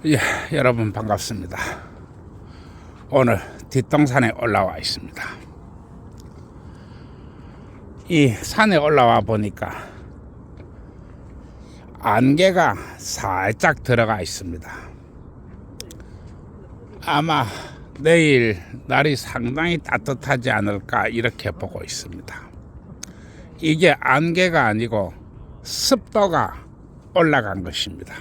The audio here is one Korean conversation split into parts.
예, 여러분 반갑습니다. 오늘 뒷동산에 올라와 있습니다. 이 산에 올라와 보니까 안개가 살짝 들어가 있습니다. 아마 내일 날이 상당히 따뜻하지 않을까 이렇게 보고 있습니다. 이게 안개가 아니고 습도가 올라간 것입니다.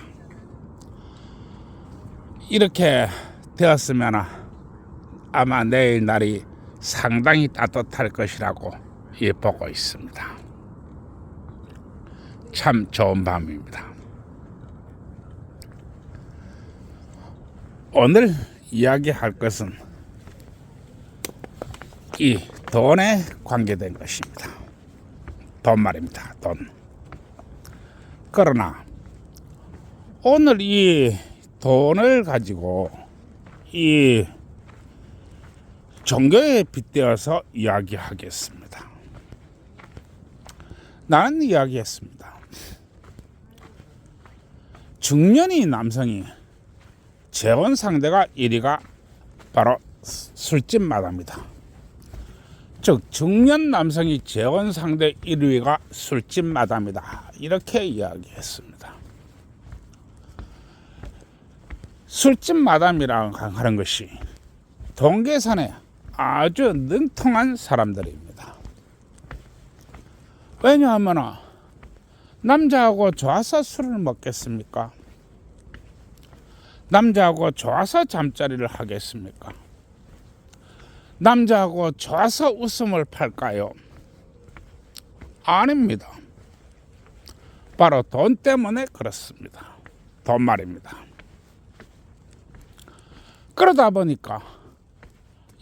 이렇게 되었으면 아마 내일 날이 상당히 따뜻할 것이라고 보고 있습니다. 참 좋은 밤입니다. 오늘 이야기할 것은 이 돈에 관계된 것입니다. 돈 말입니다. 돈. 그러나 오늘 이 돈을 가지고 이 종교에 빗대어서 이야기하겠습니다. 나는 이야기했습니다. 중년이 남성이 재혼 상대가 1위가 바로 술집 마담이다. 즉 중년 남성이 재혼 상대 1위가 술집 마담이다. 이렇게 이야기했습니다. 술집 마담이라고 하는 것이 돈 계산에 아주 능통한 사람들입니다. 왜냐하면 남자하고 좋아서 술을 먹겠습니까? 남자하고 좋아서 잠자리를 하겠습니까? 남자하고 좋아서 웃음을 팔까요? 아닙니다. 바로 돈 때문에 그렇습니다. 돈 말입니다. 그러다 보니까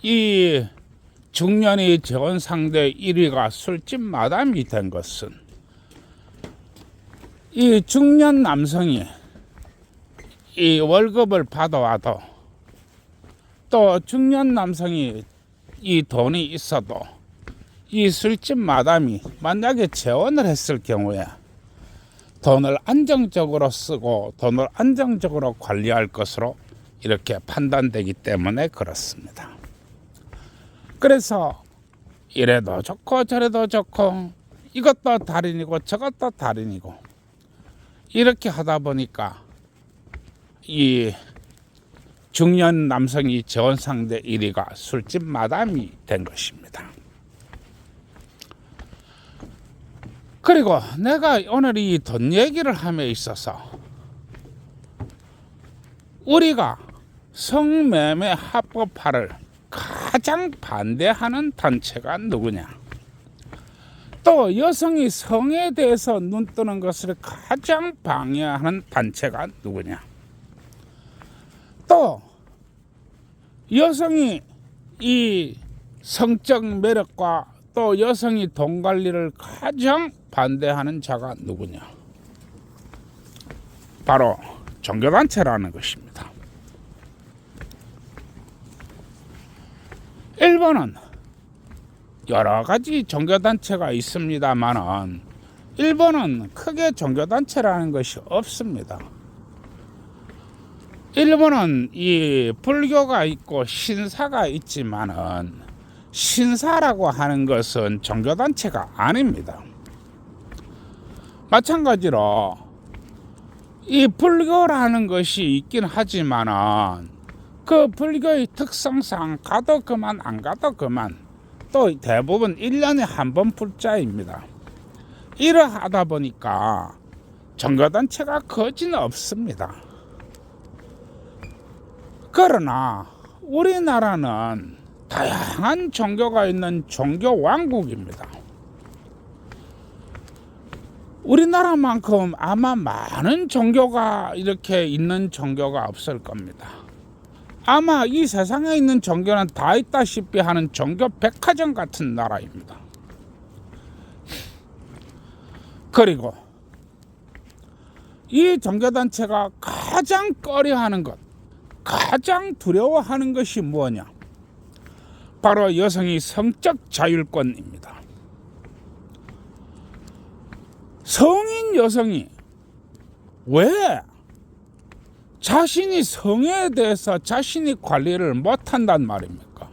이 중년이 재혼 상대 1위가 술집 마담이 된 것은 이 중년 남성이 이 월급을 받아와도 또 중년 남성이 이 돈이 있어도 이 술집 마담이 만약에 재혼을 했을 경우에 돈을 안정적으로 쓰고 돈을 안정적으로 관리할 것으로 이렇게 판단되기 때문에 그렇습니다. 그래서 이래도 좋고 저래도 좋고 이것도 달인이고 저것도 달인이고 이렇게 하다 보니까 이 중년 남성이 재혼 상대 1위가 술집 마담이 된 것입니다. 그리고 내가 오늘 이 돈 얘기를 함에 있어서 우리가 성매매 합법화를 가장 반대하는 단체가 누구냐? 또 여성이 성에 대해서 눈뜨는 것을 가장 방해하는 단체가 누구냐? 또 여성이 이 성적 매력과 또 여성이 돈 관리를 가장 반대하는 자가 누구냐? 바로 종교단체라는 것입니다. 일본은 여러 가지 종교단체가 있습니다만은 일본은 크게 종교단체라는 것이 없습니다. 일본은 이 불교가 있고 신사가 있지만은 신사라고 하는 것은 종교단체가 아닙니다. 마찬가지로 이 불교라는 것이 있긴 하지만은 그 불교의 특성상 가도 그만 안 가도 그만 또 대부분 1년에 한 번 불자입니다. 이러하다 보니까 종교단체가 거진 없습니다. 그러나 우리나라는 다양한 종교가 있는 종교 왕국입니다. 우리나라만큼 아마 많은 종교가 이렇게 있는 종교가 없을 겁니다. 아마 이 세상에 있는 종교는 다 있다시피 하는 종교 백화점 같은 나라입니다. 그리고 이 종교단체가 가장 꺼려하는 것, 가장 두려워하는 것이 무엇이냐? 바로 여성이 성적 자율권입니다. 성인 여성이 왜 자신이 성에 대해서 자신이 관리를 못한단 말입니까?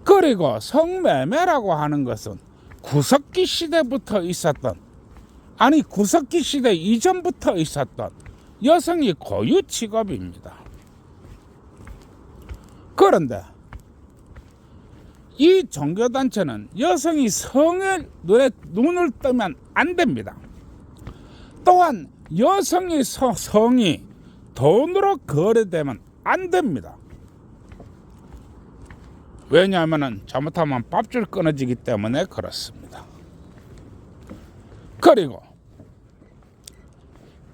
그리고 성매매라고 하는 것은 구석기 시대부터 있었던, 아니 구석기 시대 이전부터 있었던 여성의 고유 직업입니다. 그런데 이 종교단체는 여성이 성에 눈을 뜨면 안 됩니다. 또한 여성의 성이 돈으로 거래되면 안 됩니다. 왜냐하면 잘못하면 밥줄 끊어지기 때문에 그렇습니다. 그리고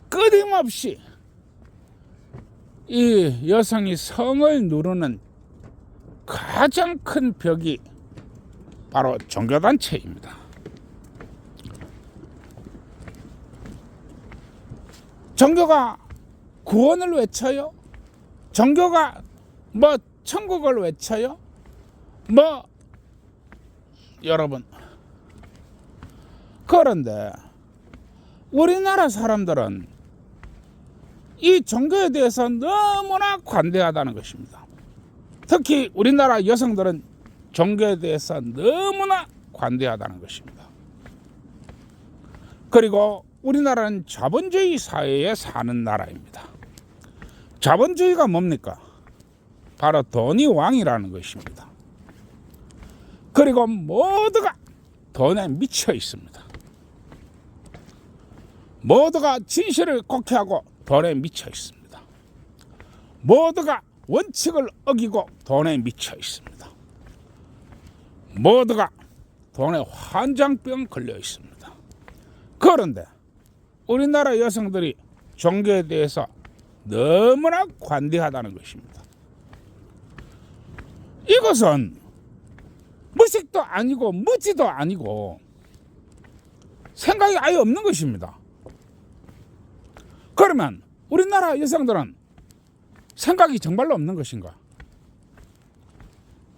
끊임없이 이 여성이 성을 누르는 가장 큰 벽이 바로 종교단체입니다. 종교가 구원을 외쳐요? 종교가 천국을 외쳐요? 여러분, 그런데 우리나라 사람들은 이 종교에 대해서 너무나 관대하다는 것입니다. 특히 우리나라 여성들은 종교에 대해서 너무나 관대하다는 것입니다. 그리고 우리나라는 자본주의 사회에 사는 나라입니다. 자본주의가 뭡니까? 바로 돈이 왕이라는 것입니다. 그리고 모두가 돈에 미쳐 있습니다. 모두가 진실을 곡해하고 돈에 미쳐 있습니다. 모두가 원칙을 어기고 돈에 미쳐 있습니다. 모두가 돈에 환장병 걸려 있습니다. 그런데 우리나라 여성들이 종교에 대해서 너무나 관대하다는 것입니다. 이것은 무식도 아니고 무지도 아니고 생각이 아예 없는 것입니다. 그러면 우리나라 여성들은 생각이 정말로 없는 것인가?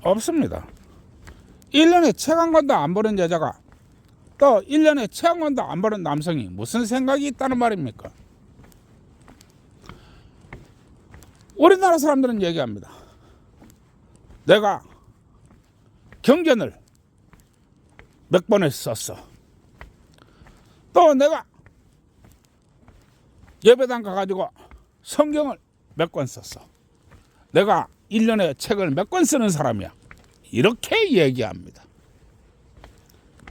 없습니다. 1년에 책 한 권도 안 보는 여자가 또 1년에 책 한 권도 안 보는 남성이 무슨 생각이 있다는 말입니까? 우리나라 사람들은 얘기합니다. 내가 경전을 몇 번을 썼어. 또 내가 예배당 가가지고 성경을 몇 권 썼어. 내가 1년에 책을 몇 권 쓰는 사람이야. 이렇게 얘기합니다.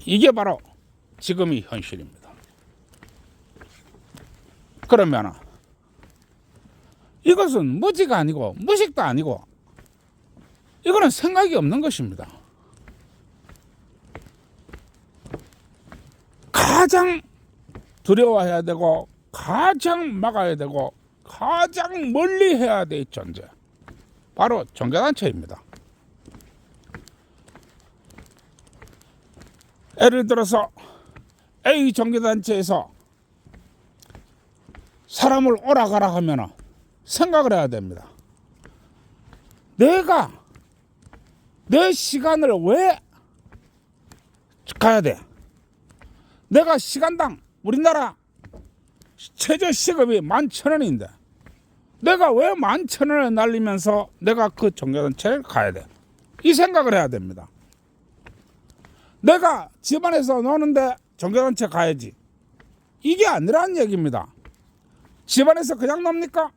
이게 바로 지금의 현실입니다. 그러면 이것은 무지가 아니고 무식도 아니고 이거는 생각이 없는 것입니다. 가장 두려워해야 되고 가장 막아야 되고 가장 멀리 해야 될 존재, 바로 종교단체입니다. 예를 들어서 A 종교단체에서 사람을 오라가라 하면 생각을 해야 됩니다. 내가 내 시간을 왜 가야 돼? 내가 시간당 우리나라 최저 시급이 11,000원인데 내가 왜 11,000원을 날리면서 내가 그 종교단체를 가야 돼? 이 생각을 해야 됩니다. 내가 집안에서 노는데 종교단체 가야지, 이게 아니라는 얘기입니다. 집안에서 그냥 놉니까?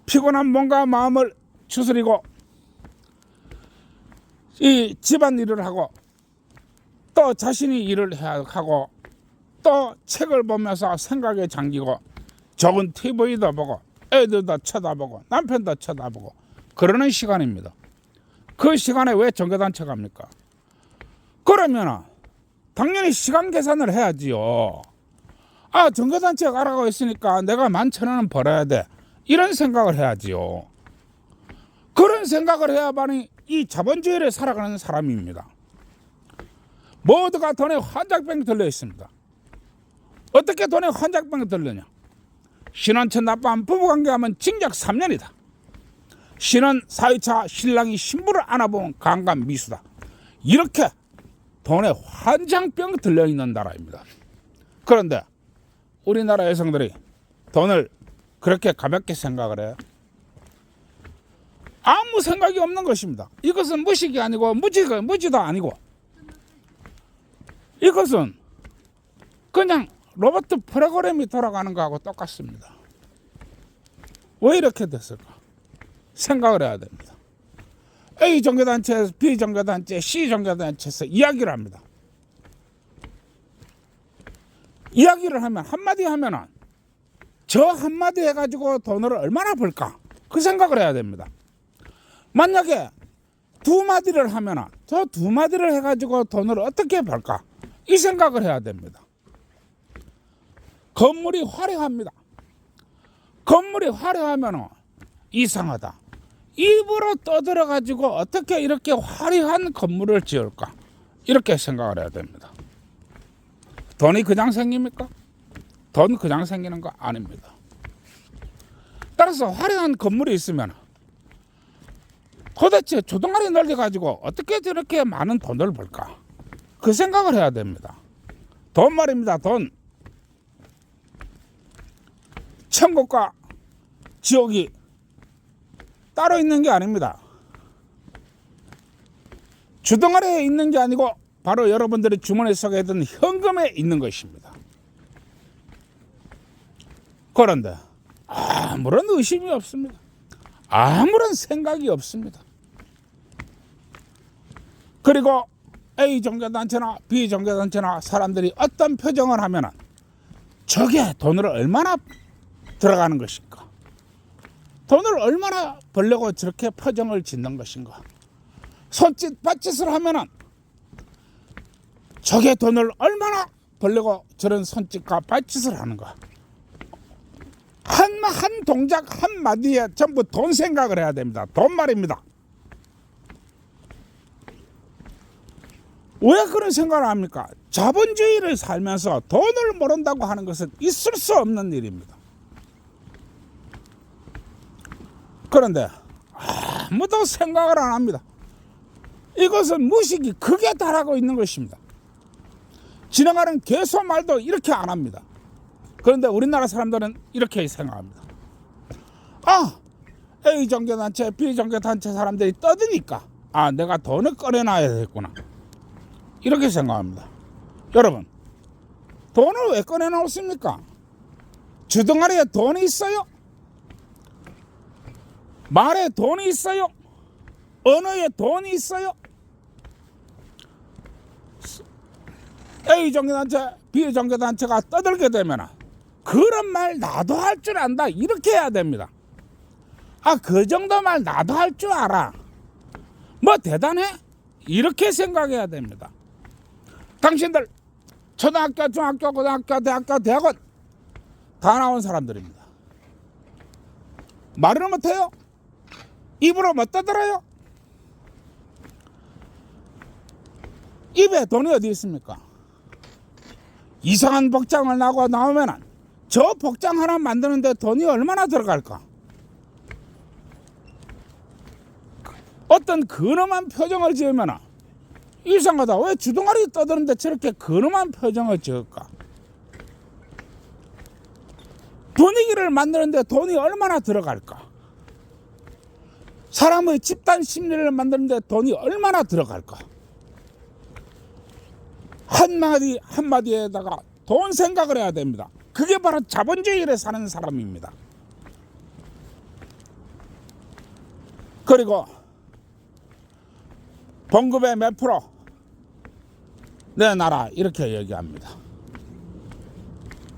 피곤한 몸과 마음을 추스리고 이 집안 일을 하고 또 자신이 일을 해야 하고 또 책을 보면서 생각에 잠기고 적은 TV도 보고 애들도 쳐다보고 남편도 쳐다보고 그러는 시간입니다. 그 시간에 왜 종교단체 갑니까? 그러면 당연히 시간 계산을 해야지요. 아, 종교단체 가라고 했으니까 내가 11,000원은 벌어야 돼, 이런 생각을 해야지요. 그런 생각을 해야만이 이 자본주의를 살아가는 사람입니다. 모두가 돈에 환장병 들려 있습니다. 어떻게 돈에 환장병 들려냐? 신혼처 나빠한 부부관계하면 징역 3년이다. 신혼 4회차 신랑이 신부를 안아보면 강간 미수다. 이렇게 돈에 환장병 들려있는 나라입니다. 그런데 우리나라 여성들이 돈을 그렇게 가볍게 생각을 해요? 아무 생각이 없는 것입니다. 이것은 무식이 아니고 무지도 아니고, 이것은 그냥 로봇 프로그램이 돌아가는 거하고 똑같습니다. 왜 이렇게 됐을까? 생각을 해야 됩니다. A 종교단체, B 종교단체, C 종교단체에서 이야기를 합니다. 이야기를 하면 한마디 하면은 저 한마디 해가지고 돈을 얼마나 벌까? 그 생각을 해야 됩니다. 만약에 두 마디를 하면은 저 두 마디를 해가지고 돈을 어떻게 벌까? 이 생각을 해야 됩니다. 건물이 화려합니다. 건물이 화려하면은 이상하다. 입으로 떠들어가지고 어떻게 이렇게 화려한 건물을 지을까? 이렇게 생각을 해야 됩니다. 돈이 그냥 생깁니까? 돈 그냥 생기는 거 아닙니다. 따라서 화려한 건물이 있으면 도대체 주둥아리 넓혀가지고 어떻게 저렇게 많은 돈을 벌까? 그 생각을 해야 됩니다. 돈 말입니다. 돈. 천국과 지옥이 따로 있는 게 아닙니다. 주둥아리에 있는 게 아니고 바로 여러분들이 주머니 속에 든 현금에 있는 것입니다. 그런데 아무런 의심이 없습니다. 아무런 생각이 없습니다. 그리고 A 종교단체나 B 종교단체나 사람들이 어떤 표정을 하면 저게 돈을 얼마나 들어가는 것인가? 돈을 얼마나 벌려고 저렇게 표정을 짓는 것인가? 손짓 발짓을 하면 저게 돈을 얼마나 벌려고 저런 손짓과 발짓을 하는가? 한 동작 한마디에 전부 돈 생각을 해야 됩니다. 돈 말입니다. 왜 그런 생각을 합니까? 자본주의를 살면서 돈을 모른다고 하는 것은 있을 수 없는 일입니다. 그런데 아무도 생각을 안 합니다. 이것은 무식이 극에 달하고 있는 것입니다. 지나가는 개소 말도 이렇게 안 합니다. 그런데 우리나라 사람들은 이렇게 생각합니다. A 종교단체, B 종교단체 사람들이 떠드니까 내가 돈을 꺼내놔야 되겠구나. 이렇게 생각합니다. 여러분, 돈을 왜 꺼내놓습니까? 주둥아리에 돈이 있어요? 말에 돈이 있어요? 언어에 돈이 있어요? A 종교단체, B 종교단체가 떠들게 되면 그런 말 나도 할 줄 안다 이렇게 해야 됩니다. 그 정도 말 나도 할 줄 알아. 뭐 대단해? 이렇게 생각해야 됩니다. 당신들 초등학교, 중학교, 고등학교, 대학교, 대학원 다 나온 사람들입니다. 말을 못해요? 입으로 못 떠들어요? 입에 돈이 어디 있습니까? 이상한 복장을 나고 나오면 저 복장 하나 만드는데 돈이 얼마나 들어갈까? 어떤 근엄한 표정을 지으면 이상하다. 왜 주둥아리 떠드는데 저렇게 근엄한 표정을 지을까? 분위기를 만드는데 돈이 얼마나 들어갈까? 사람의 집단 심리를 만드는데 돈이 얼마나 들어갈까? 한마디 한마디에다가 돈 생각을 해야 됩니다. 그게 바로 자본주의를 사는 사람입니다. 그리고 봉급의 몇 프로 내놔라 이렇게 얘기합니다.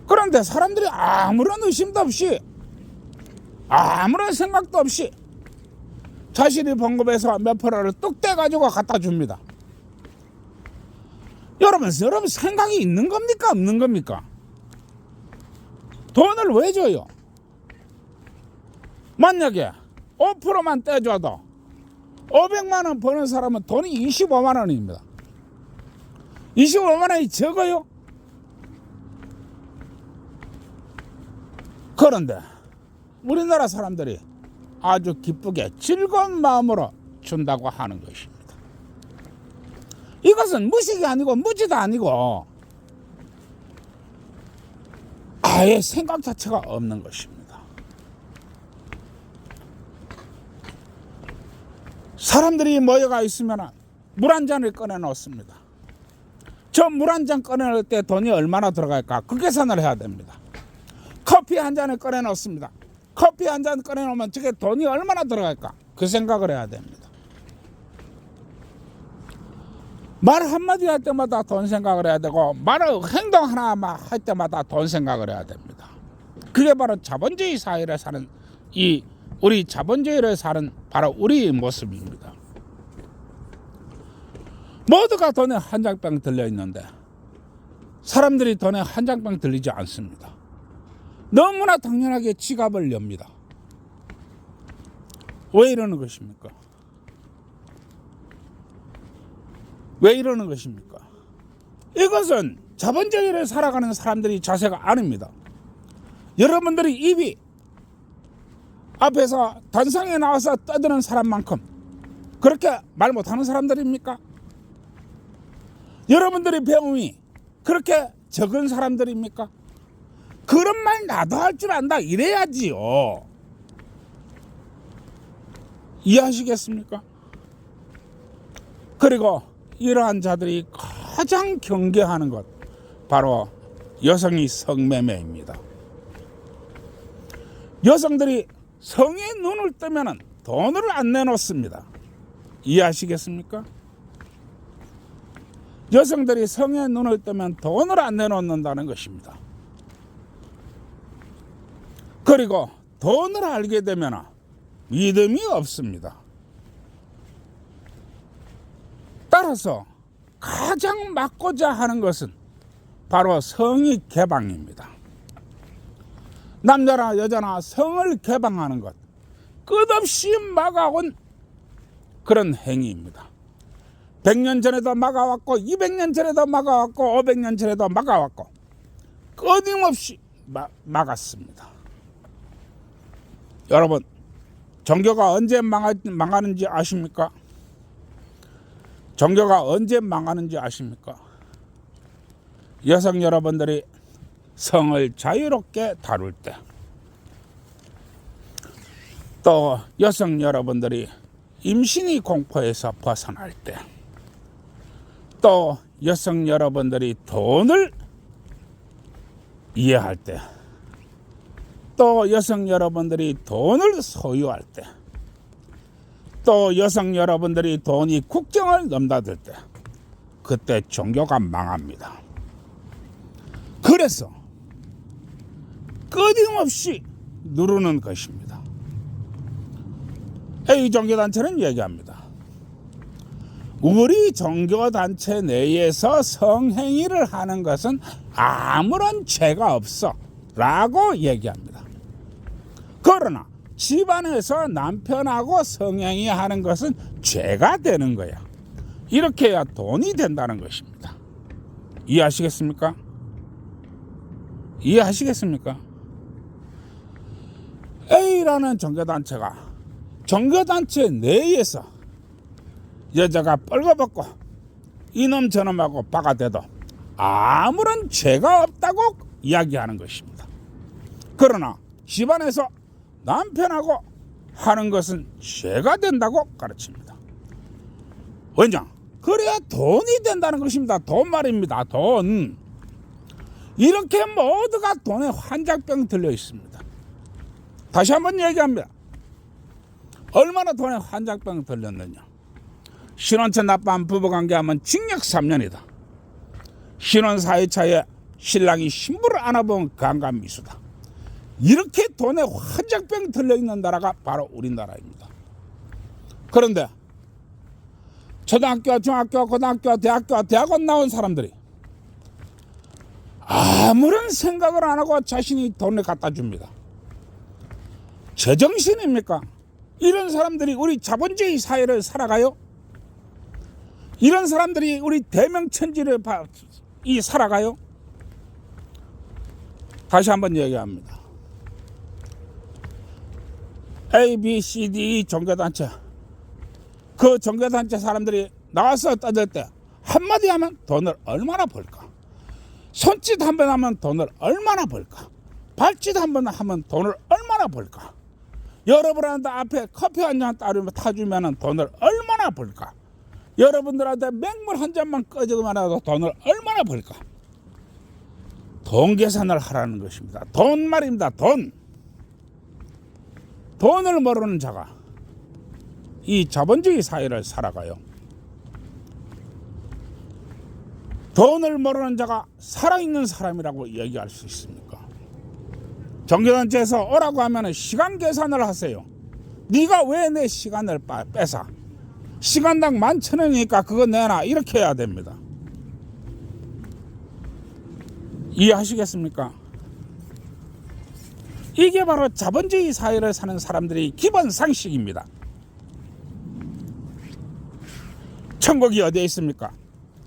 그런데 사람들이 아무런 의심도 없이 아무런 생각도 없이 자신이 봉급에서 몇 프로를 뚝 떼가지고 갖다 줍니다. 여러분 생각이 있는 겁니까? 없는 겁니까? 돈을 왜 줘요? 만약에 5%만 떼줘도 500만 원 버는 사람은 돈이 25만 원입니다. 25만 원이 적어요? 그런데 우리나라 사람들이 아주 기쁘게 즐거운 마음으로 준다고 하는 것입니다. 이것은 무식이 아니고 무지도 아니고 아예 생각 자체가 없는 것입니다. 사람들이 모여가 있으면 물 한 잔을 꺼내 놓습니다. 저 물 한 잔 꺼내 놓을 때 돈이 얼마나 들어갈까? 그 계산을 해야 됩니다. 커피 한 잔을 꺼내 놓습니다. 커피 한 잔 꺼내 놓으면 저게 돈이 얼마나 들어갈까? 그 생각을 해야 됩니다. 말 한마디 할 때마다 돈 생각을 해야 되고, 행동 하나 할 때마다 돈 생각을 해야 됩니다. 그게 바로 자본주의 사회를 사는 우리 자본주의를 사는 바로 우리의 모습입니다. 모두가 돈에 한 장병 들려 있는데 사람들이 돈에 한 장병 들리지 않습니다. 너무나 당연하게 지갑을 엽니다. 왜 이러는 것입니까? 왜 이러는 것입니까? 이것은 자본주의를 살아가는 사람들이 자세가 아닙니다. 여러분들이 입이 앞에서 단상에 나와서 떠드는 사람만큼 그렇게 말 못하는 사람들입니까? 여러분들이 배움이 그렇게 적은 사람들입니까? 그런 말 나도 할 줄 안다 이래야지요. 이해하시겠습니까? 그리고 이러한 자들이 가장 경계하는 것 바로 여성이 성매매입니다. 여성들이 성에 눈을 뜨면 돈을 안 내놓습니다. 이해하시겠습니까? 여성들이 성에 눈을 뜨면 돈을 안 내놓는다는 것입니다. 그리고 돈을 알게 되면 믿음이 없습니다. 따라서 가장 막고자 하는 것은 바로 성의 개방입니다. 남자나 여자나 성을 개방하는 것, 끝없이 막아온 그런 행위입니다. 100년 전에도 막아왔고 200년 전에도 막아왔고 500년 전에도 막아왔고 끊임없이 막았습니다. 여러분, 종교가 언제 망하는지 아십니까? 종교가 언제 망하는지 아십니까? 여성 여러분들이 성을 자유롭게 다룰 때, 또 여성 여러분들이 임신의 공포에서 벗어날 때, 또 여성 여러분들이 돈을 이해할 때, 또 여성 여러분들이 돈을 소유할 때, 또 여성 여러분들이 돈이 국경을 넘나들 때, 그때 종교가 망합니다. 그래서 끊임없이 누르는 것입니다. 이 종교단체는 얘기합니다. 우리 종교단체 내에서 성행위를 하는 것은 아무런 죄가 없어 라고 얘기합니다. 그러나 집안에서 남편하고 성행위 하는 것은 죄가 되는 거야. 이렇게 해야 돈이 된다는 것입니다. 이해하시겠습니까? 이해하시겠습니까? A라는 종교단체가 종교단체 내에서 여자가 뻘거벗고 이놈 저놈하고 바가대도 아무런 죄가 없다고 이야기하는 것입니다. 그러나 집안에서 남편하고 하는 것은 죄가 된다고 가르칩니다. 왜냐? 그래야 돈이 된다는 것입니다. 돈 말입니다. 돈. 이렇게 모두가 돈에 환장병 들려 있습니다. 다시 한번 얘기합니다. 얼마나 돈에 환장병 들렸느냐. 신혼처 나빠한 부부관계하면 징역 3년이다. 신혼 4회차에 신랑이 신부를 안아본 강간미수다. 이렇게 돈에 환장병 들려있는 나라가 바로 우리나라입니다. 그런데 초등학교, 중학교, 고등학교, 대학교, 대학원 나온 사람들이 아무런 생각을 안 하고 자신이 돈을 갖다 줍니다. 제정신입니까? 이런 사람들이 우리 자본주의 사회를 살아가요? 이런 사람들이 우리 대명천지를 살아가요? 다시 한번 얘기합니다. A, B, C, D, E 종교단체, 그 종교단체 사람들이 나와서 떠들 때 한마디 하면 돈을 얼마나 벌까? 손짓 한 번 하면 돈을 얼마나 벌까? 발짓 한번 하면 돈을 얼마나 벌까? 여러분한테 앞에 커피 한 잔 타주면 돈을 얼마나 벌까? 여러분들한테 맹물 한 잔만 꺼주기만 해도 돈을 얼마나 벌까? 돈 계산을 하라는 것입니다. 돈 말입니다. 돈을 모르는 자가 이 자본주의 사회를 살아가요. 돈을 모르는 자가 살아있는 사람이라고 얘기할 수 있습니까? 종교단체에서 오라고 하면 시간 계산을 하세요. 네가 왜 내 시간을 뺏어? 시간당 11,000원이니까 그거 내놔. 이렇게 해야 됩니다. 이해하시겠습니까? 이게 바로 자본주의 사회를 사는 사람들의 기본 상식입니다. 천국이 어디에 있습니까?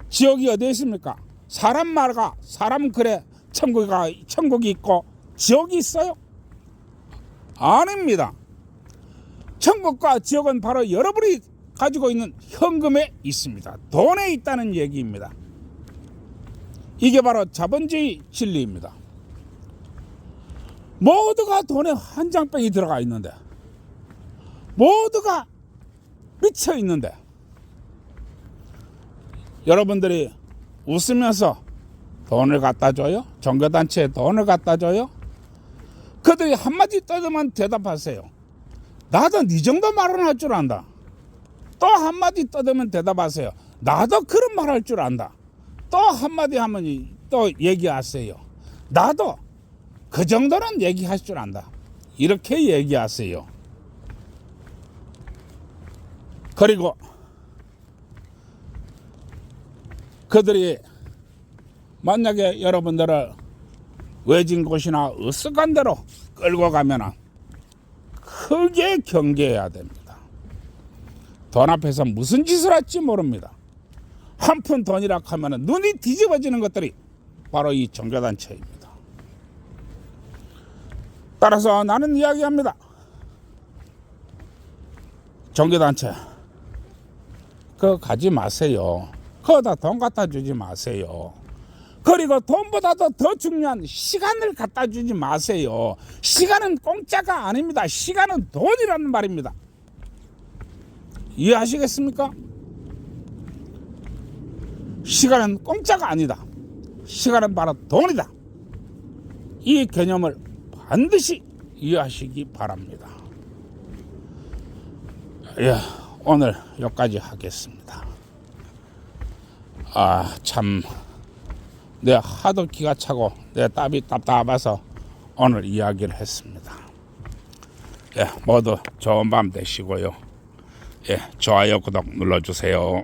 지옥이 어디에 있습니까? 사람 말과 사람 그래 천국이 있고 지옥이 있어요? 아닙니다. 천국과 지옥은 바로 여러분이 가지고 있는 현금에 있습니다. 돈에 있다는 얘기입니다. 이게 바로 자본주의 진리입니다. 모두가 돈에 한 장병이 들어가 있는데, 모두가 미쳐 있는데, 여러분들이 웃으면서 돈을 갖다 줘요? 종교단체에 돈을 갖다 줘요? 그들이 한마디 떠들면 대답하세요. 나도 네 정도 말은 할 줄 안다. 또 한마디 떠들면 대답하세요. 나도 그런 말 할 줄 안다. 또 한마디 하면 또 얘기하세요. 나도 그 정도는 얘기할 줄 안다. 이렇게 얘기하세요. 그리고 그들이 만약에 여러분들을 외진 곳이나 으쓱한 데로 끌고 가면 크게 경계해야 됩니다. 돈 앞에서 무슨 짓을 할지 모릅니다. 한 푼 돈이라 하면 눈이 뒤집어지는 것들이 바로 이 종교단체입니다. 따라서 나는 이야기합니다. 종교단체 그거 가지 마세요. 거기다 돈 갖다 주지 마세요. 그리고 돈보다도 더 중요한 시간을 갖다 주지 마세요. 시간은 공짜가 아닙니다. 시간은 돈이라는 말입니다. 이해하시겠습니까? 시간은 공짜가 아니다. 시간은 바로 돈이다. 이 개념을 반드시 이해하시기 바랍니다. 예, 오늘 여기까지 하겠습니다. 참 내가 하도 기가 차고 내 땀이 답답해서 오늘 이야기를 했습니다. 예, 모두 좋은 밤 되시고요. 예, 좋아요, 구독 눌러주세요.